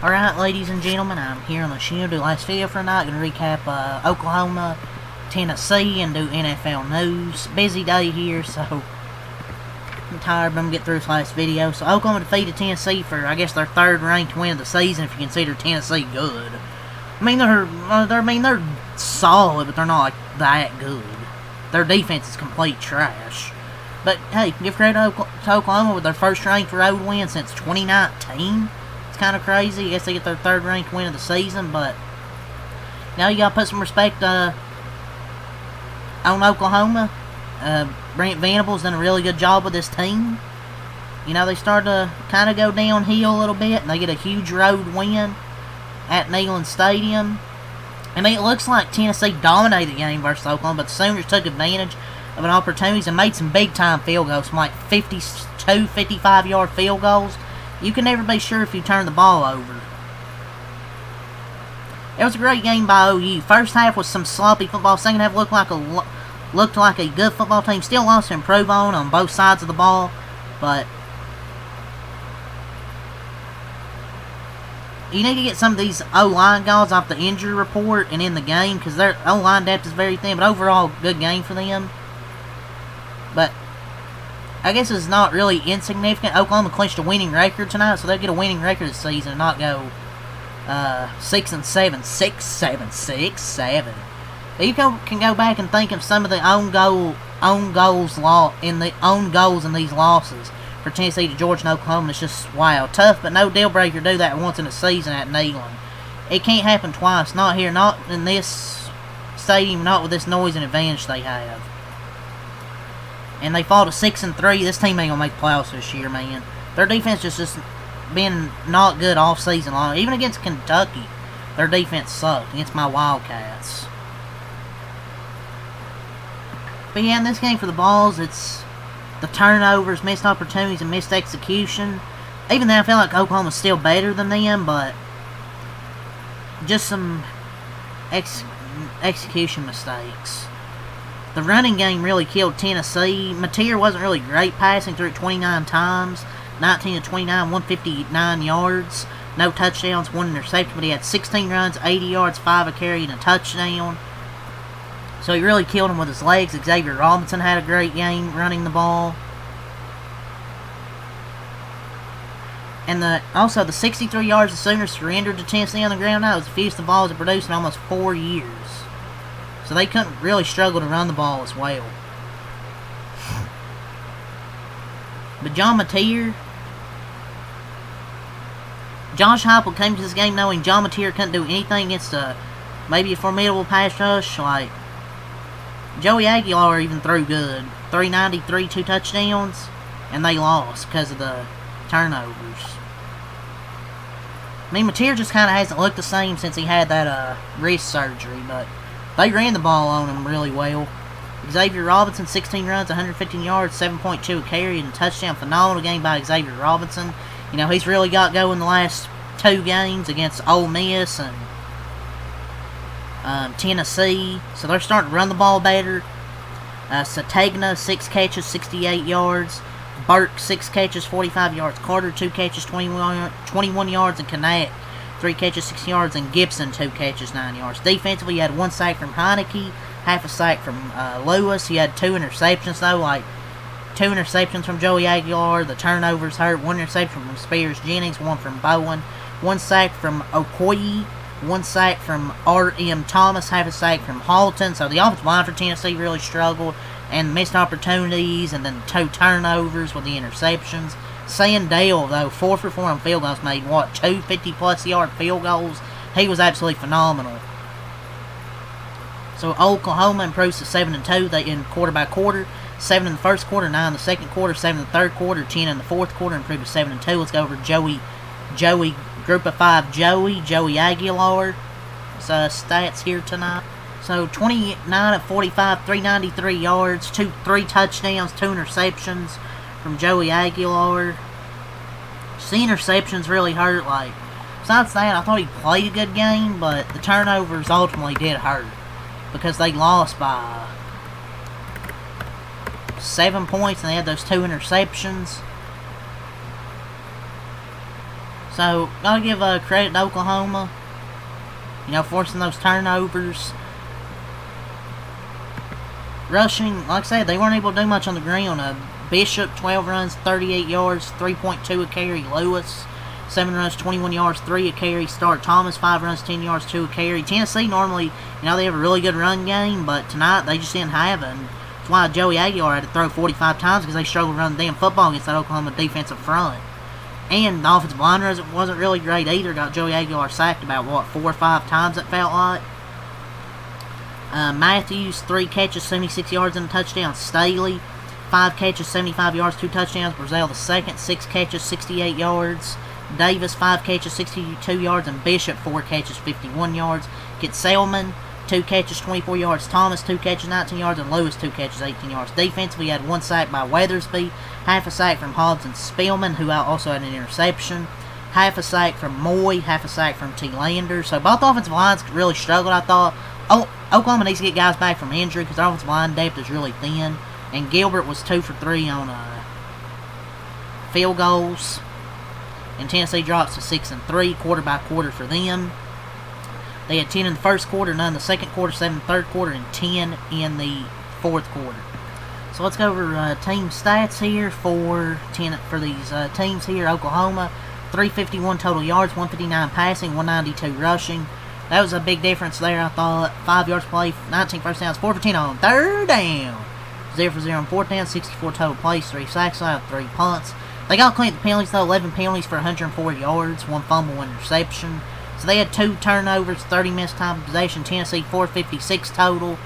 Alright, ladies and gentlemen, I'm here on the show to do the last video for tonight. Going to recap Oklahoma, Tennessee, and do NFL news. Busy day here, so I'm tired, but I'm going to get through this last video. So Oklahoma defeated Tennessee for, I guess, their third ranked win of the season, if you consider Tennessee good. I mean, they're solid, but they're not like that good. Their defense is complete trash. But hey, give credit to Oklahoma with their first ranked road win since 2019. Kind of crazy. I guess they get their third ranked win of the season, but now you gotta put some respect on Oklahoma. Brent Venables done a really good job with this team. You know, they started to kind of go downhill a little bit, and they get a huge road win at Neyland Stadium. I mean, it looks like Tennessee dominated the game versus Oklahoma, but the Sooners took advantage of an opportunity and made some big time field goals, some like 52, 55-yard field goals. You can never be sure if you turn the ball over. It was a great game by OU. First half was some sloppy football. Second half looked like a good football team. Still lots to improve on both sides of the ball, but you need to get some of these O-line guys off the injury report and in the game, because their O-line depth is very thin. But overall, good game for them. But I guess it's not really insignificant. Oklahoma clinched a winning record tonight, so they'll get a winning record this season and not go 6-7, 6-7, 6-7. But you can go back and think of some of the own goals in these losses for Tennessee to Georgia and Oklahoma. It's just wow, tough, but no deal breaker. Do that once in a season at Neyland. It can't happen twice. Not here, not in this stadium, not with this noise and advantage they have. And they fall to 6-3. This team ain't gonna make the playoffs this year, man. Their defense just been not good all season long. Even against Kentucky, their defense sucked against my Wildcats. But yeah, in this game for the Balls, it's the turnovers, missed opportunities, and missed execution. Even though I feel like Oklahoma's still better than them, but just some execution mistakes. The running game really killed Tennessee. Mateer wasn't really great, passing through it 29 times. 19 to 29, 159 yards. No touchdowns, one interception, but he had 16 runs, 80 yards, 5 a carry, and a touchdown. So he really killed him with his legs. Xavier Robinson had a great game running the ball. And also the 63 yards the Sooners surrendered to Tennessee on the ground now was the fewest the balls have produced in almost 4 years. So they couldn't really struggle to run the ball as well. But John Mateer, Josh Heupel came to this game knowing John Mateer couldn't do anything against maybe a formidable pass rush. Like Joey Aguilar even threw good. 393, 2 touchdowns, and they lost because of the turnovers. I mean, Mateer just kind of hasn't looked the same since he had that wrist surgery, but they ran the ball on him really well. Xavier Robinson, 16 runs, 115 yards, 7.2 a carry, and a touchdown. Phenomenal game by Xavier Robinson. You know, he's really got going the last 2 games against Ole Miss and Tennessee. So they're starting to run the ball better. Sategna, 6 catches, 68 yards. Burke, 6 catches, 45 yards. Carter, 2 catches, 21 yards. And Kanak, 3 catches, 6 yards, and Gibson, 2 catches, 9 yards. Defensively, you had 1 sack from Heineke, half a sack from Lewis. You had 2 interceptions, though, like 2 interceptions from Joey Aguilar. The turnovers hurt. 1 interception from Spears Jennings, 1 from Bowen. 1 sack from Okoye. 1 sack from R.M. Thomas, half a sack from Halton. So the offensive line for Tennessee really struggled, and missed opportunities, and then 2 turnovers with the interceptions. Sandell, though, 4 for 4 on field goals, made, 2 50-plus yard field goals. He was absolutely phenomenal. So Oklahoma improves to 7-2 in quarter by quarter. 7 in the first quarter, 9 in the second quarter, 7 in the third quarter, 10 in the fourth quarter, improved to 7-2. Let's go over Joey, Group of 5 Joey Aguilar. Stats here tonight. So 29 of 45, 393 yards, 3 touchdowns, 2 interceptions from Joey Aguilar. The interceptions really hurt. Like, besides that, I thought he played a good game, but the turnovers ultimately did hurt because they lost by 7 points and they had those 2 interceptions. So, gotta give credit to Oklahoma. You know, forcing those turnovers. Rushing, like I said, they weren't able to do much on the ground. Bishop, 12 runs, 38 yards, 3.2 a carry. Lewis, 7 runs, 21 yards, 3 a carry. Start Thomas, 5 runs, 10 yards, 2 a carry. Tennessee normally, you know, they have a really good run game, but tonight they just didn't have it. And that's why Joey Aguilar had to throw 45 times, because they struggled to run the damn football against that Oklahoma defensive front. And the offensive line wasn't really great either. Got Joey Aguilar sacked about, 4 or 5 times, it felt like. Matthews, 3 catches, 76 yards and a touchdown. Staley, 5 catches, 75 yards, 2 touchdowns. Brazil the second, 6 catches, 68 yards. Davis, 5 catches, 62 yards. And Bishop, 4 catches, 51 yards. Selman, 2 catches, 24 yards. Thomas, 2 catches, 19 yards. And Lewis, 2 catches, 18 yards. Defense, we had 1 sack by Weathersby, half a sack from Hobbs and Spillman, who also had an interception. Half a sack from Moy, half a sack from T. Lander. So both offensive lines really struggled, I thought. Oklahoma needs to get guys back from injury because their offensive line depth is really thin. And Gilbert was 2 for 3 on field goals. And Tennessee drops to 6-3, quarter by quarter for them. They had 10 in the first quarter, 9 in the second quarter, 7 in the third quarter, and 10 in the fourth quarter. So let's go over team stats here for these teams here. Oklahoma, 351 total yards, 159 passing, 192 rushing. That was a big difference there, I thought. 5 yards play, 19 first downs, 4 for 10 on third down. 0 for 0 on fourth down, 64 total plays, 3 sacks, 3 punts. They got clean the penalties, though. 11 penalties for 104 yards, 1 fumble, 1 interception. So they had 2 turnovers, 30 missed time possession. Tennessee, 456 total,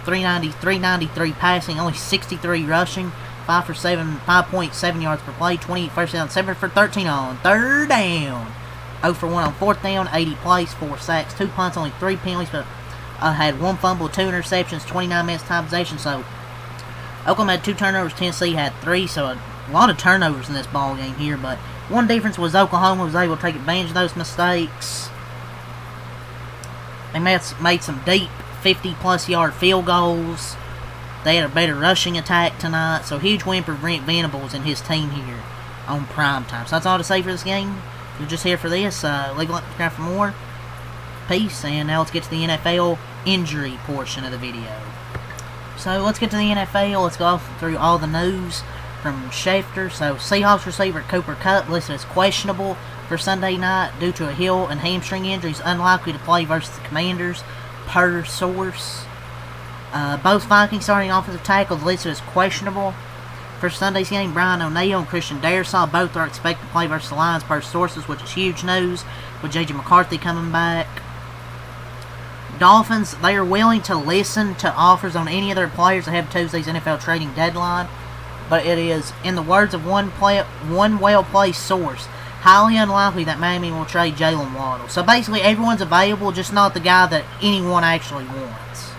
393 passing, only 63 rushing. 5.7 yards per play, 28 first down, 7 for 13 on third down. 0 for 1 on fourth down, 80 plays, 4 sacks, 2 punts, only 3 penalties, but had 1 fumble, 2 interceptions, 29 missed time possession. So Oklahoma had 2 turnovers, Tennessee had 3, so a lot of turnovers in this ball game here. But one difference was Oklahoma was able to take advantage of those mistakes. They made some deep 50-plus yard field goals. They had a better rushing attack tonight, so huge win for Brent Venables and his team here on prime time. So that's all to say for this game. If you're just here for this, leave a like, subscribe for more. Peace, and now let's get to the NFL injury portion of the video. So let's get to the NFL. Let's go through all the news from Schefter. So Seahawks receiver Cooper Kupp listed as questionable for Sunday night due to a heel and hamstring injury. He's unlikely to play versus the Commanders, per source. Both Vikings starting offensive tackles listed as questionable for Sunday's game. Brian O'Neill and Christian Darrisaw both are expected to play versus the Lions, per sources, which is huge news with J.J. McCarthy coming back. Dolphins, they are willing to listen to offers on any of their players ahead of Tuesday's NFL trading deadline, but it is, in the words of one well-placed source, highly unlikely that Miami will trade Jalen Waddle. So basically, everyone's available, just not the guy that anyone actually wants.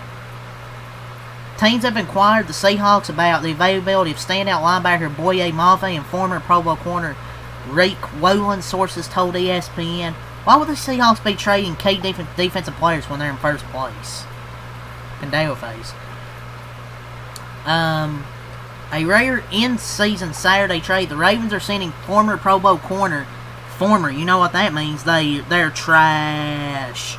Teams have inquired the Seahawks about the availability of standout linebacker Boye Mafe and former Pro Bowl corner Reek Woolen, sources told ESPN. Why would the Seahawks be trading key defensive players when they're in first place? Condale face. A rare in-season Saturday trade. The Ravens are sending former Pro Bowl corner, you know what that means, they're trash,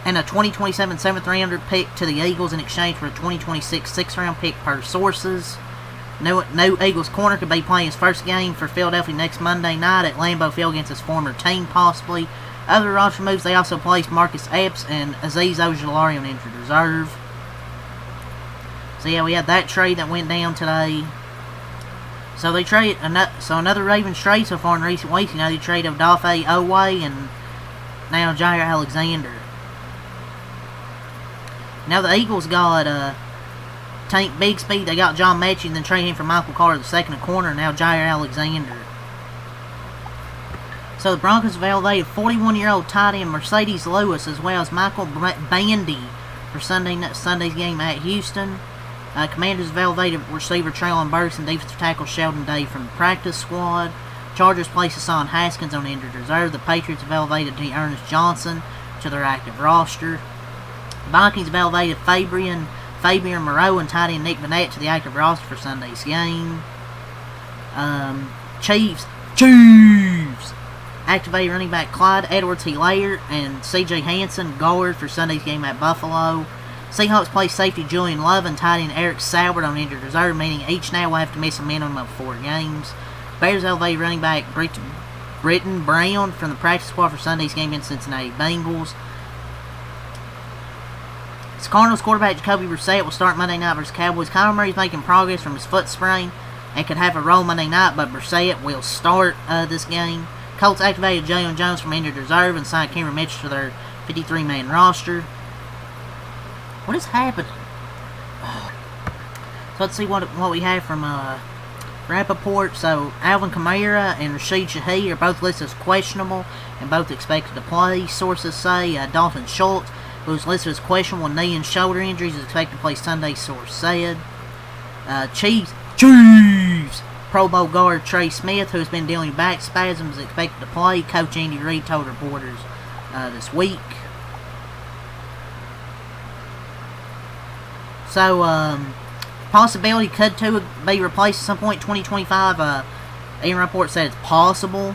and a 2027 7th rounder pick to the Eagles in exchange for a 2026 6th round pick, per sources. No Eagles corner could be playing his first game for Philadelphia next Monday night at Lambeau Field against his former team, possibly. Other roster moves, they also placed Marcus Epps and Azeez Ojulari on injured reserve. So yeah, we had that trade that went down today. So they trade another Ravens trade so far in recent weeks. You know, they trade Odafe Oweh and now Jair Alexander. Now the Eagles got Tank Bigsby. They got John Mechie and then traded him for Michael Carter, the second corner. Now Jair Alexander. So the Broncos have elevated 41-year-old tight end Mercedes Lewis as well as Michael Bandy for Sunday's game at Houston. Commanders have elevated receiver Traylon Burks and defensive tackle Sheldon Day from the practice squad. Chargers place Hassan Haskins on injured reserve. The Patriots have elevated Ernest Johnson to their active roster. Vikings have elevated Fabian Moreau and tight end Nick Vannett to the active roster for Sunday's game. Chiefs. activated running back Clyde Edwards-Helaire and C.J. Hansen, guard for Sunday's game at Buffalo. Seahawks play safety Julian Love and tight end Eric Saubert on injured reserve, meaning each now will have to miss a minimum of 4 games. Bears elevated running back Britton Brown from the practice squad for Sunday's game against Cincinnati Bengals. Cardinals quarterback Jacoby Brissett will start Monday night versus Cowboys. Kyler Murray's making progress from his foot sprain and could have a role Monday night, but Brissett will start this game. Colts activated Jalen Jones from injured reserve and signed Cameron Mitchell to their 53-man roster. What is happening? So let's see what we have from Rappaport. So Alvin Kamara and Rashid Shaheed are both listed as questionable and both expected to play. Sources say Dalton Schultz, who's listed as questionable with knee and shoulder injuries, is expected to play Sunday, source said. Chiefs! Pro Bowl guard Trey Smith, who has been dealing with back spasms, is expected to play. Coach Andy Reid told reporters this week. So, possibility could be replaced at some point in 2025. Ian Rappaport said it's possible.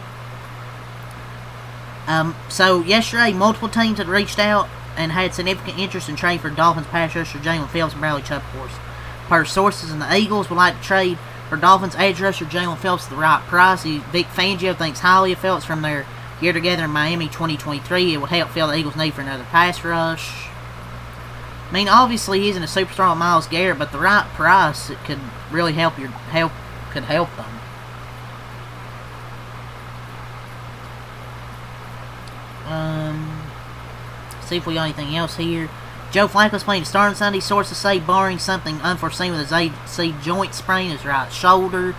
So, yesterday, multiple teams had reached out and had significant interest in trading for Dolphins pass rusher Jalen Phillips and Bradley Chubb, of course. Per sources, and the Eagles would like to trade for Dolphins edge rusher Jalen Phillips at the right price. Vic Fangio thinks highly of Phillips from their year together in Miami 2023. It would help fill the Eagles' need for another pass rush. I mean, obviously he isn't a superstar like Myles Garrett, but the right price, it could really help them. See if we got anything else here. Joe Flacco's playing to start on Sunday. Sources say, barring something unforeseen with his AC joint sprain in his right shoulder.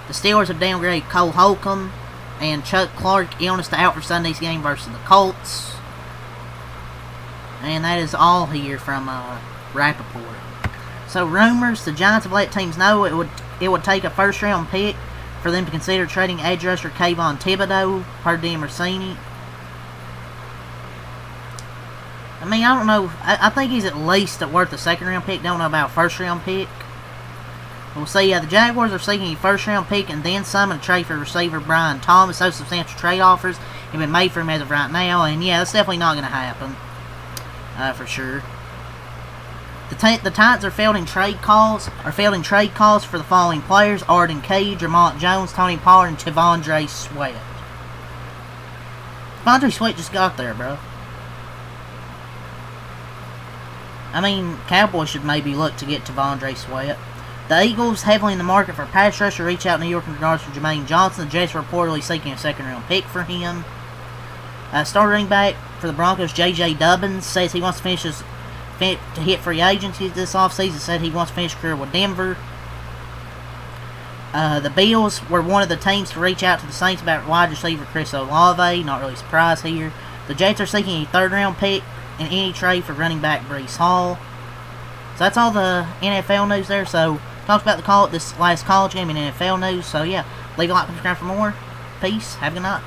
The Steelers have downgraded Cole Holcomb and Chuck Clark illness to out for Sunday's game versus the Colts. And that is all here from Rappaport. So rumors, the Giants have let teams know it would take a first-round pick for them to consider trading edge rusher Kayvon Thibodeaux, per Dan Mancini. I mean, I don't know. I think he's at least worth a second-round pick. Don't know about a first-round pick. We'll see. The Jaguars are seeking a first-round pick and then some in a trade for receiver Brian Thomas. Those substantial trade offers have been made for him as of right now. And, yeah, that's definitely not going to happen. For sure. The Titans are fielding trade calls for the following players: Arden Key, Jermont Jones, Tony Pollard, and T'Vondre Sweat. T'Vondre Sweat just got there, bro. I mean, Cowboys should maybe look to get T'Vondre Sweat. The Eagles, heavily in the market for pass rusher, reach out to New York in regards to Jermaine Johnson. The Jets are reportedly seeking a second-round pick for him. Star running back for the Broncos, J.J. Dobbins, says he wants to to hit free agency this offseason. Said he wants to finish his career with Denver. The Bills were one of the teams to reach out to the Saints about wide receiver Chris Olave. Not really surprised here. The Jets are seeking a third-round pick in any trade for running back Breece Hall. So that's all the NFL news there. So talked about this last college game in NFL news. So yeah, leave a like and subscribe for more. Peace. Have a good night.